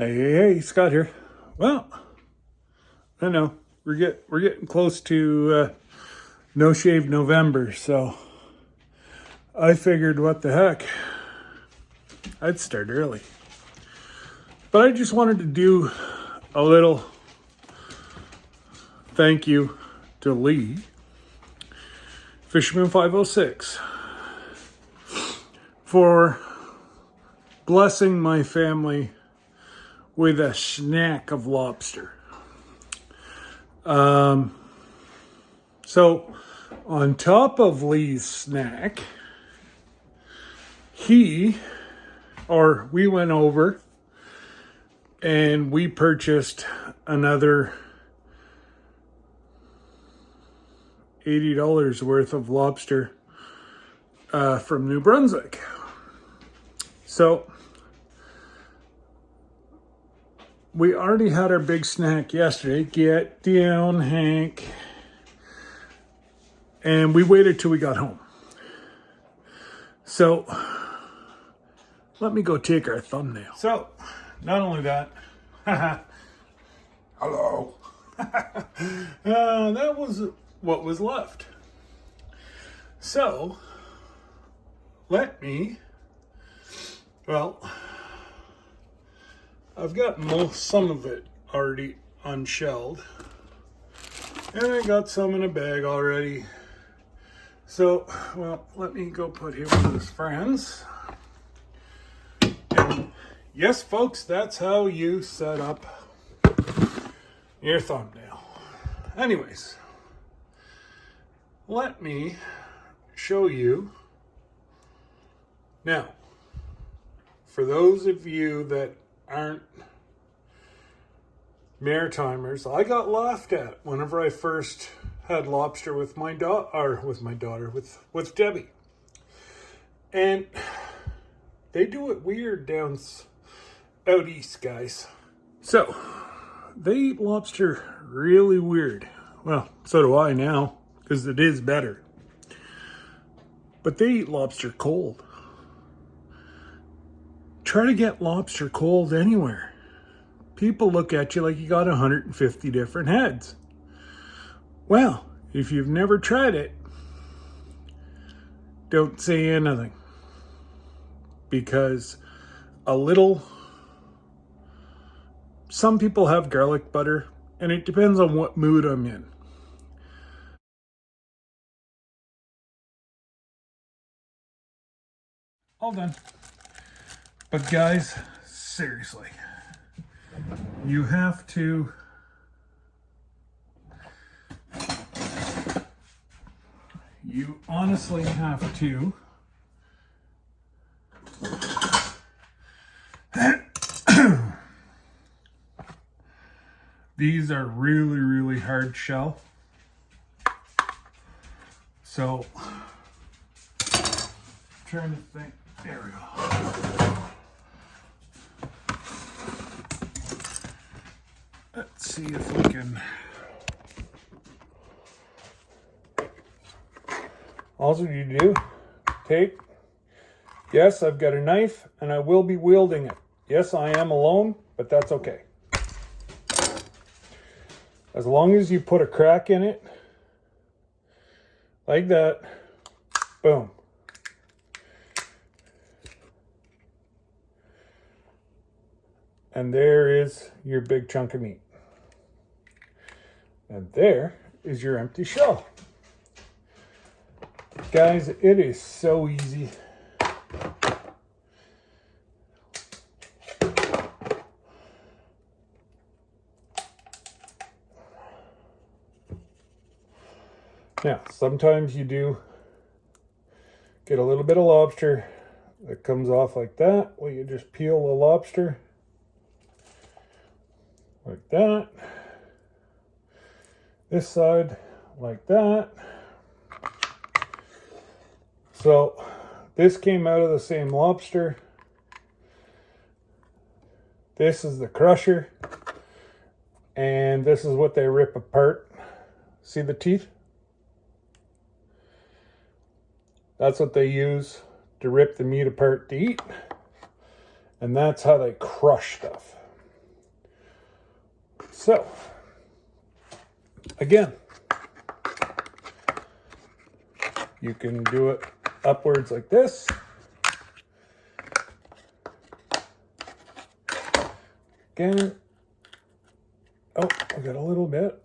Hey, Scott here. Well, I know we're getting close to No Shave November, so I figured, what the heck, I'd start early. But I just wanted to do a little thank you to Lee, Fisherman 506, for blessing my family with a snack of lobster. So on top of Lee's snack, we went over and we purchased another $80 worth of lobster from New Brunswick. So we already had our big snack yesterday. Get down, Hank. And we waited till we got home. So let me go take our thumbnail. So not only that, hello. That was what was left. So I've got some of it already unshelled, and I got some in a bag already. So, let me go put him with his friends. And yes, folks, that's how you set up your thumbnail. Anyways, let me show you. Now, for those of you that aren't Maritimers, I got laughed at whenever I first had lobster with with Debbie. And they do it weird down out east, guys. So they eat lobster really weird. Well, so do I now, because it is better. But they eat lobster cold. Try to get lobster cold anywhere. People look at you like you got 150 different heads. Well, if you've never tried it, don't say anything. Because some people have garlic butter, and it depends on what mood I'm in. All done. But guys, seriously, you honestly have to these are really, really hard shell. So, trying to think, there we go. Let's see if we can. All you do, take. Yes, I've got a knife and I will be wielding it. Yes, I am alone, but that's okay. As long as you put a crack in it, like that, boom. And there is your big chunk of meat. And there is your empty shell. Guys, it is so easy. Now, sometimes you do get a little bit of lobster that comes off like that. Well, you just peel the lobster like that. This side like that. So this came out of the same lobster. This is the crusher, and this is what they rip apart. See the teeth? That's what they use to rip the meat apart to eat. And that's how they crush stuff. So, again, you can do it upwards like this. Again. Oh, I got a little bit.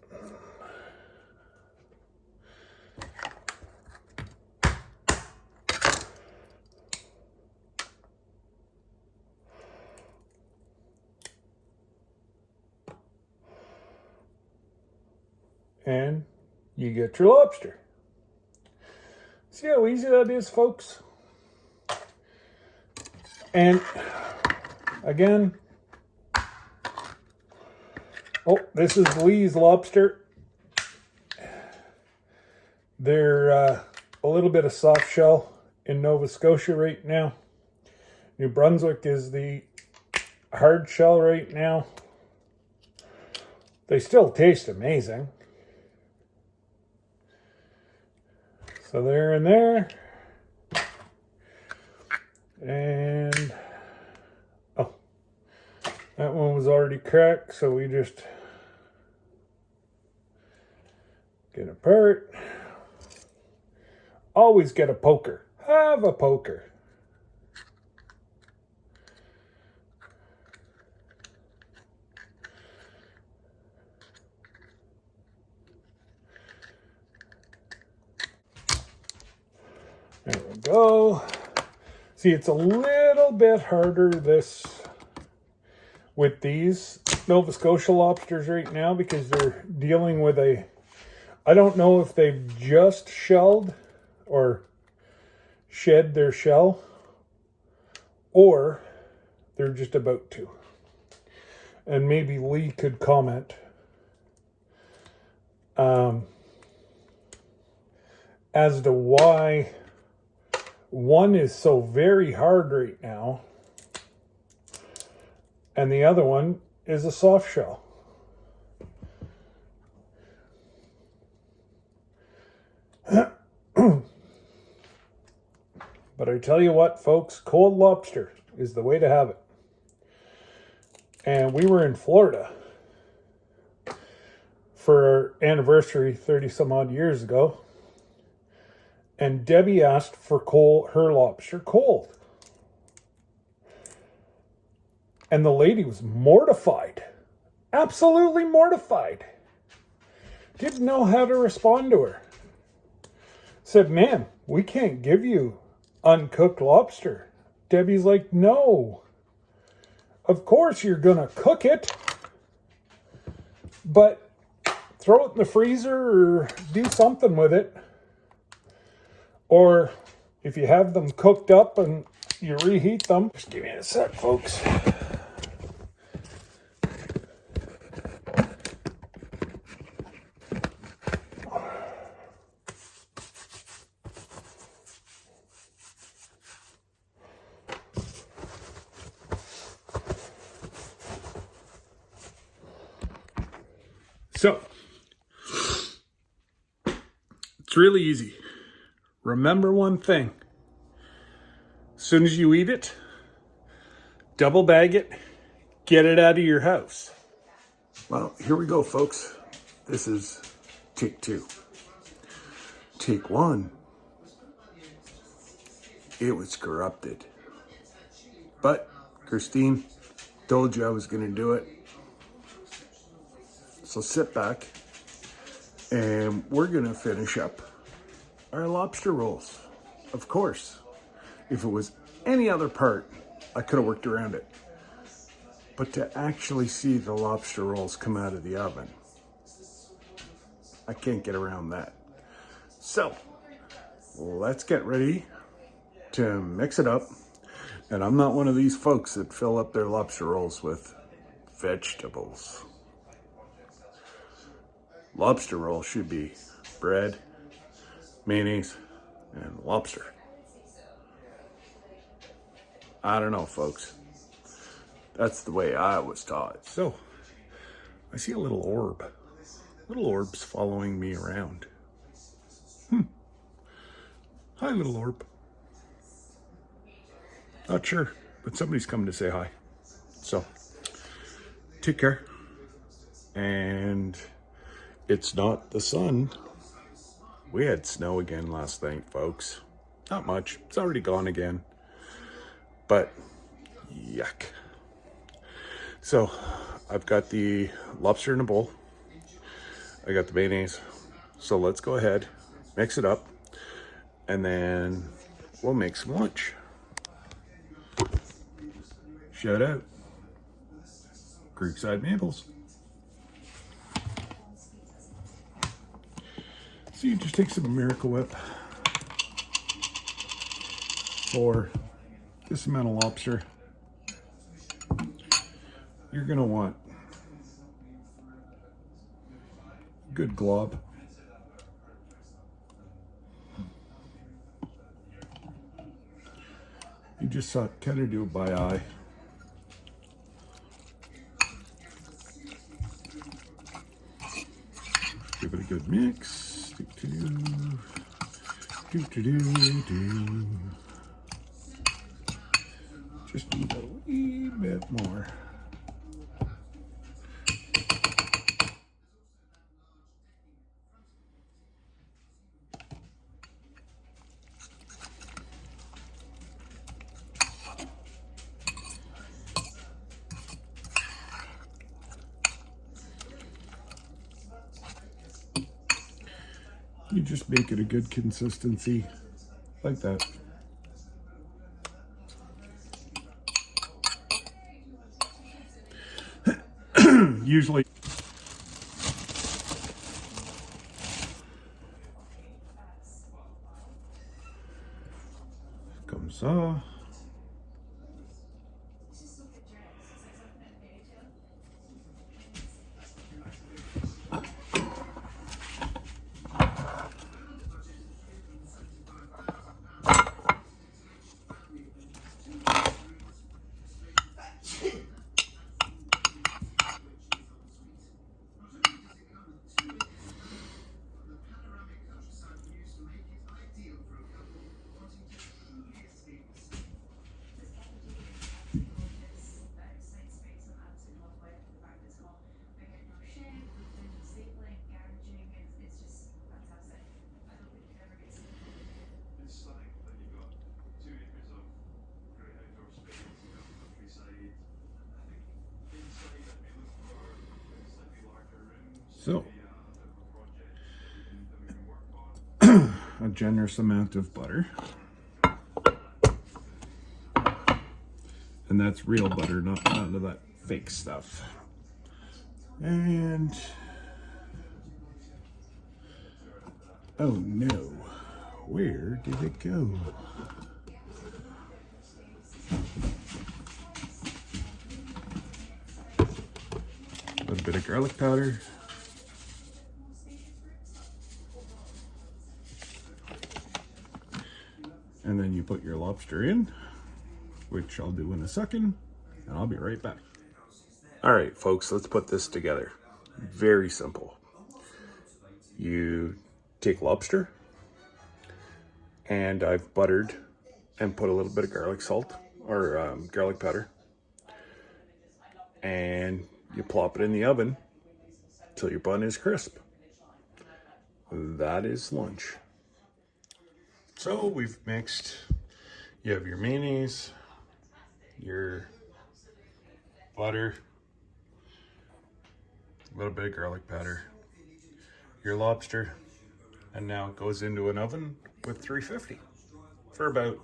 And you get your lobster. See how easy that is, folks? And again, oh, this is Lee's lobster. They're a little bit of soft shell in Nova Scotia right now. New Brunswick is the hard shell right now. They still taste amazing. So they're in there. And, oh, that one was already cracked, so we just get apart. Always get a poker. Have a poker. There we go. See, it's a little bit harder with these Nova Scotia lobsters right now because they're dealing with I don't know if they've just shelled or shed their shell or they're just about to. And maybe Lee could comment as to why one is so very hard right now and the other one is a soft shell. But I tell you what, folks, cold lobster is the way to have it. And we were in Florida for our anniversary 30 some odd years ago. And Debbie asked for her lobster cold. And the lady was mortified. Absolutely mortified. Didn't know how to respond to her. Said, ma'am, we can't give you uncooked lobster. Debbie's like, no. Of course you're going to cook it. But throw it in the freezer or do something with it. Or if you have them cooked up and you reheat them. Just give me a sec, folks. So, it's really easy. Remember one thing. As soon as you eat it, double bag it, get it out of your house. Well, here we go, folks. This is take 2. Take 1. It was corrupted. But Christine told you I was going to do it. So sit back and we're going to finish up our lobster rolls. Of course, if it was any other part, I could have worked around it. But to actually see the lobster rolls come out of the oven, I can't get around that. So, let's get ready to mix it up. And I'm not one of these folks that fill up their lobster rolls with vegetables. Lobster roll should be bread, mayonnaise, and lobster. I don't know, folks. That's the way I was taught. So, I see a little orb. Little orb's following me around. Hi, little orb. Not sure, but somebody's coming to say hi. So, take care. And it's not the sun. We had snow again last night, folks. Not much. It's already gone again. But yuck. So I've got the lobster in a bowl. I got the mayonnaise. So let's go ahead, mix it up, and then we'll make some lunch. Shout out Creekside Maples. So you just take some Miracle Whip for this amount of lobster. You're gonna want a good glob. You just kind of do it by eye. Give it a good mix. Just need a wee bit more. You just make it a good consistency, like that. Usually, comme ça. So, a generous amount of butter. And that's real butter, not none of that fake stuff. And, oh no, where did it go? A little bit of garlic powder. And then you put your lobster in, which I'll do in a second, and I'll be right back. All right, folks, let's put this together. Very simple. You take lobster, and I've buttered and put a little bit of garlic salt, or garlic powder, and you plop it in the oven till your bun is crisp. That is lunch. So we've mixed, you have your mayonnaise, your butter, a little bit of garlic powder, your lobster, and now it goes into an oven with 350 for about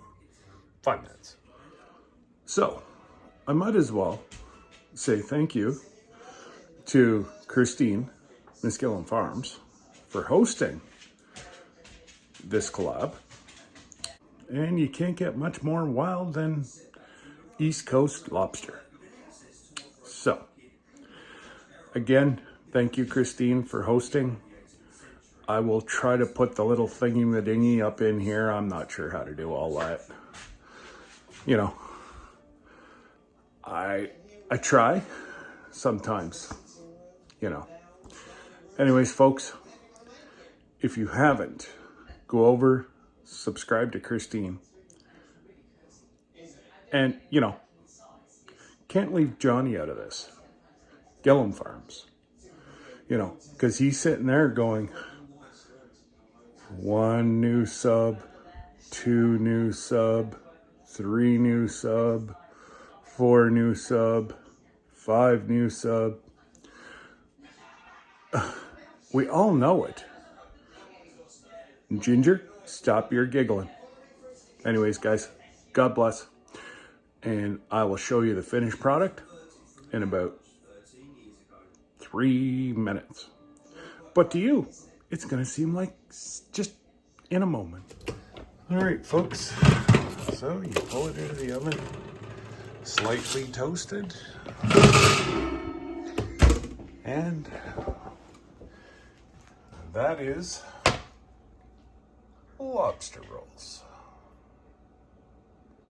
5 minutes. So I might as well say thank you to Christine, Mrs.GilliamFarms, for hosting this collab. And you can't get much more wild than East Coast lobster. So, again, thank you, Christine, for hosting. I will try to put the little thingy-ma-dingy up in here. I'm not sure how to do all that. You know, I try sometimes, you know. Anyways, folks, if you haven't, go over, subscribe to Christine. And, you know, can't leave Johnny out of this. GilliamFarms. You know, because he's sitting there going, 1 new sub, 2 new sub, 3 new sub, 4 new sub, 5 new sub. We all know it. Ginger, stop your giggling. Anyways, guys, God bless. And I will show you the finished product in about 3 minutes. But to you, it's going to seem like just in a moment. All right, folks. So you pull it out of the oven, slightly toasted. And that is lobster rolls.